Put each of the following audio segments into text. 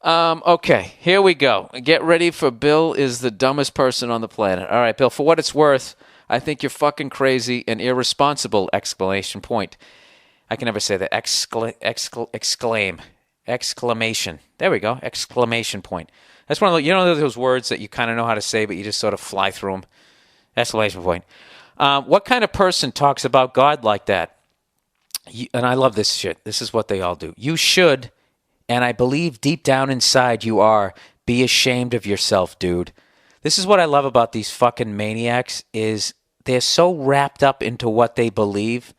Okay, here we go. Get ready for Bill is the dumbest person on the planet. All right, Bill, for what it's worth, I think you're fucking crazy and irresponsible, exclamation point. I can never say that. Exclamation. There we go. Exclamation point. That's one of those words that you kind of know how to say, but you just sort of fly through them. Exclamation point. What kind of person talks about God like that? And I love this shit. This is what they all do. You should, and I believe deep down inside you are, be ashamed of yourself, dude. This is what I love about these fucking maniacs is they're so wrapped up into what they believe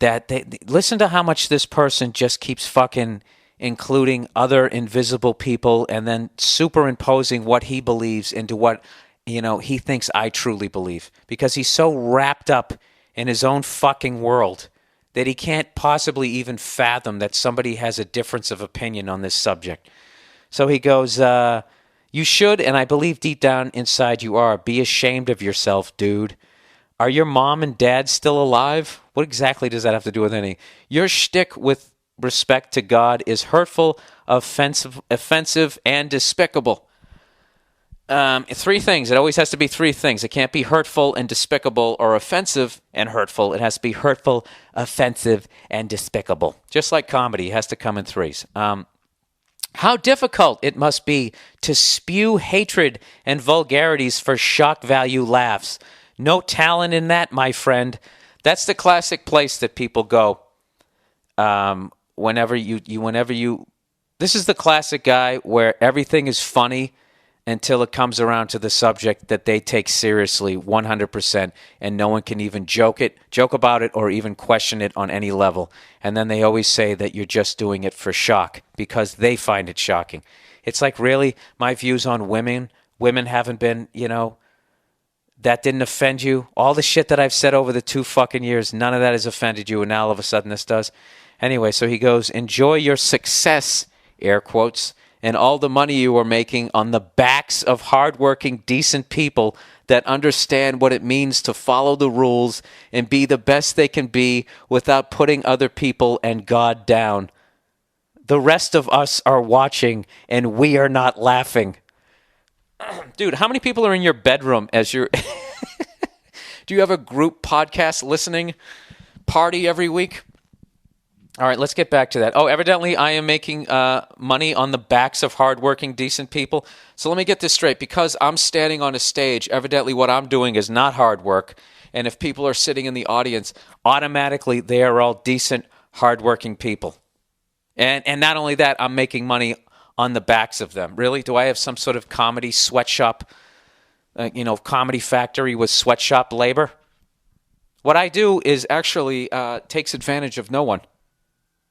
that they listen to how much this person just keeps fucking including other invisible people and then superimposing what he believes into what he thinks I truly believe, because he's so wrapped up in his own fucking world that he can't possibly even fathom that somebody has a difference of opinion on this subject. So he goes, you should, and I believe deep down inside you are, be ashamed of yourself, dude. Are your mom and dad still alive? What exactly does that have to do with anything? Your shtick with respect to God is hurtful, offensive, and despicable. Three things. It always has to be three things. It can't be hurtful and despicable or offensive and hurtful. It has to be hurtful, offensive, and despicable. Just like comedy, it has to come in threes. How difficult it must be to spew hatred and vulgarities for shock value laughs. No talent in that, my friend. That's the classic place that people go whenever you. This is the classic guy where everything is funny until it comes around to the subject that they take seriously 100%, and no one can even joke about it or even question it on any level. And then they always say that you're just doing it for shock because they find it shocking. It's like, really, my views on women haven't been, that didn't offend you. All the shit that I've said over the 2 fucking years, none of that has offended you, and now all of a sudden this does. Anyway, so he goes, enjoy your success, air quotes, and all the money you are making on the backs of hardworking, decent people that understand what it means to follow the rules and be the best they can be without putting other people and God down. The rest of us are watching, and we are not laughing. Dude, how many people are in your bedroom as you're... Do you have a group podcast listening party every week? All right, let's get back to that. Oh, evidently I am making money on the backs of hardworking, decent people. So let me get this straight. Because I'm standing on a stage, evidently what I'm doing is not hard work. And if people are sitting in the audience, automatically they are all decent, hardworking people. And not only that, I'm making money on the backs of them. Really? Do I have some sort of comedy sweatshop, comedy factory with sweatshop labor? What I do is actually takes advantage of no one.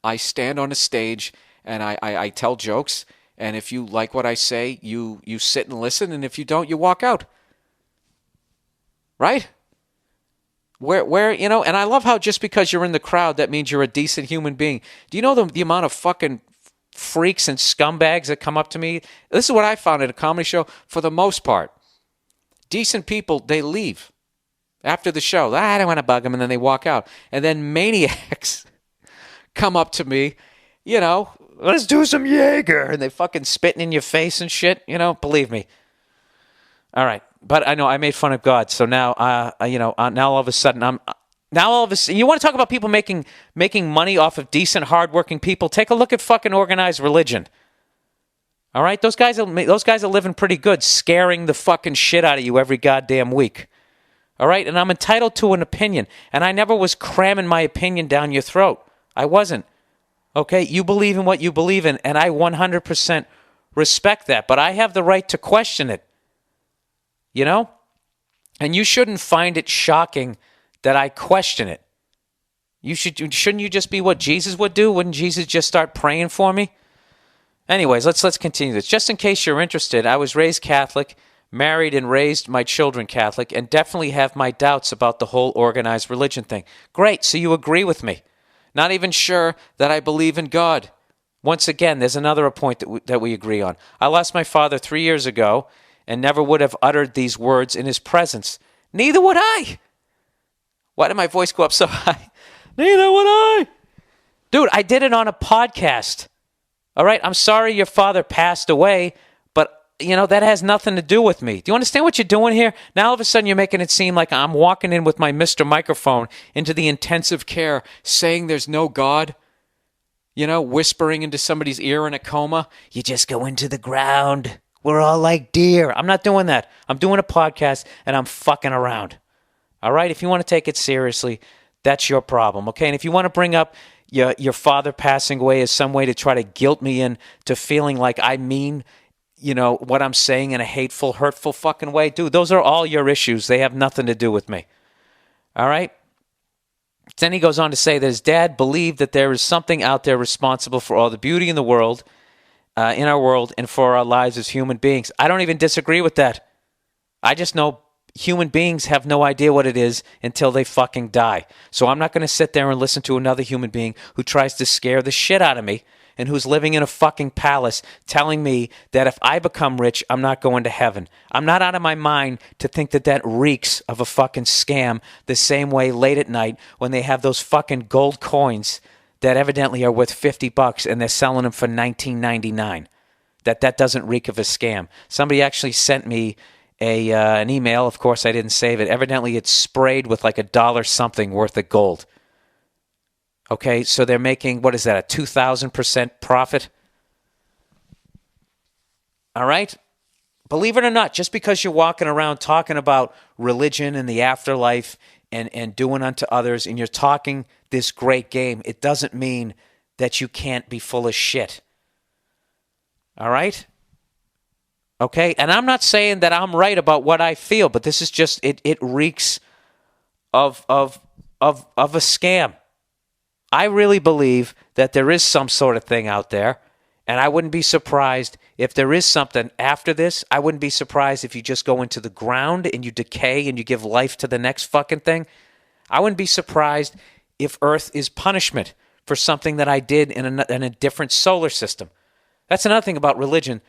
I stand on a stage and I tell jokes, and if you like what I say, you sit and listen, and if you don't, you walk out. Right? Where and I love how just because you're in the crowd, that means you're a decent human being. Do you know the amount of fucking freaks and scumbags that come up to me? This is what I found at a comedy show. For the most part, decent people, they leave after the show. I don't want to bug them, and then they walk out. And then maniacs come up to me, let's do some Jaeger, and they fucking spitting in your face and shit, believe me. All right, but I know I made fun of God, so now, now all of a sudden you want to talk about people making money off of decent, hardworking people? Take a look at fucking organized religion. All right, those guys are living pretty good, scaring the fucking shit out of you every goddamn week. All right, and I'm entitled to an opinion, and I never was cramming my opinion down your throat. I wasn't. Okay, you believe in what you believe in, and I 100% respect that, but I have the right to question it. And you shouldn't find it shocking that I question it. Shouldn't you just be what Jesus would do? Wouldn't Jesus just start praying for me? Anyways, let's continue this. Just in case you're interested, I was raised Catholic, married and raised my children Catholic, and definitely have my doubts about the whole organized religion thing. Great, so you agree with me. Not even sure that I believe in God. Once again, there's another point that we agree on. I lost my father 3 years ago and never would have uttered these words in his presence. Neither would I. Why did my voice go up so high? Neither would I. Dude, I did it on a podcast. All right, I'm sorry your father passed away, but that has nothing to do with me. Do you understand what you're doing here? Now all of a sudden you're making it seem like I'm walking in with my Mr. Microphone into the intensive care saying there's no God. Whispering into somebody's ear in a coma. You just go into the ground. We're all like deer. I'm not doing that. I'm doing a podcast and I'm fucking around. All right? If you want to take it seriously, that's your problem, okay? And if you want to bring up your father passing away as some way to try to guilt me into feeling like I mean, what I'm saying in a hateful, hurtful fucking way, dude, those are all your issues. They have nothing to do with me. All right? Then he goes on to say that his dad believed that there is something out there responsible for all the beauty in the world, in our world, and for our lives as human beings. I don't even disagree with that. I just know human beings have no idea what it is until they fucking die. So I'm not going to sit there and listen to another human being who tries to scare the shit out of me and who's living in a fucking palace telling me that if I become rich, I'm not going to heaven. I'm not out of my mind to think that reeks of a fucking scam the same way late at night when they have those fucking gold coins that evidently are worth $50 and they're selling them for $19.99. That doesn't reek of a scam. Somebody actually sent me an email. Of course, I didn't save it. Evidently, it's sprayed with like $1 something worth of gold. Okay, so they're making, what is that, a 2,000% profit? All right? Believe it or not, just because you're walking around talking about religion and the afterlife and doing unto others, and you're talking this great game, it doesn't mean that you can't be full of shit. All right? Okay, and I'm not saying that I'm right about what I feel, but this is just it reeks of a scam. I really believe that there is some sort of thing out there, and I wouldn't be surprised if there is something after this. I wouldn't be surprised if you just go into the ground and you decay and you give life to the next fucking thing. I wouldn't be surprised if Earth is punishment for something that I did in a different solar system. That's another thing about religion.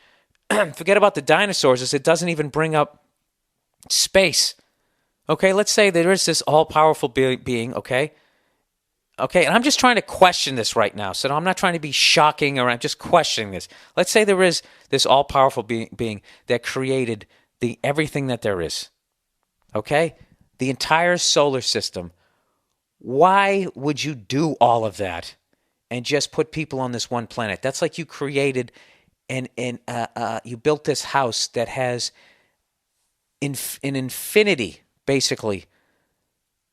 Forget about the dinosaurs, is it doesn't even bring up space. Okay, let's say there is this all-powerful being, okay? Okay, and I'm just trying to question this right now, so I'm not trying to be shocking, or I'm just questioning this. Let's say there is this all-powerful being that created everything that there is, okay? The entire solar system. Why would you do all of that and just put people on this one planet? That's like you created and you built this house that has an infinity, basically,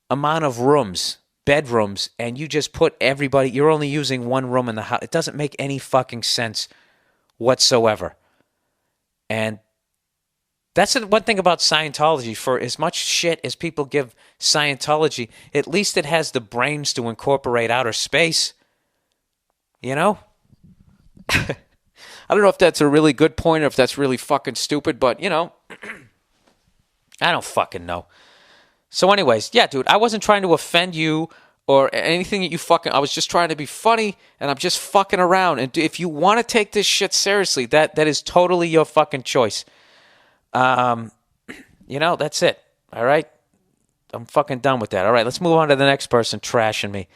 amount of rooms, bedrooms, and you just put everybody, you're only using one room in the house. It doesn't make any fucking sense whatsoever. And that's the one thing about Scientology. For as much shit as people give Scientology, at least it has the brains to incorporate outer space. You know? I don't know if that's a really good point or if that's really fucking stupid, but, I don't fucking know. So anyways, yeah, dude, I wasn't trying to offend you or anything that you fucking... I was just trying to be funny, and I'm just fucking around. And if you want to take this shit seriously, that is totally your fucking choice. That's it. All right? I'm fucking done with that. All right, let's move on to the next person trashing me.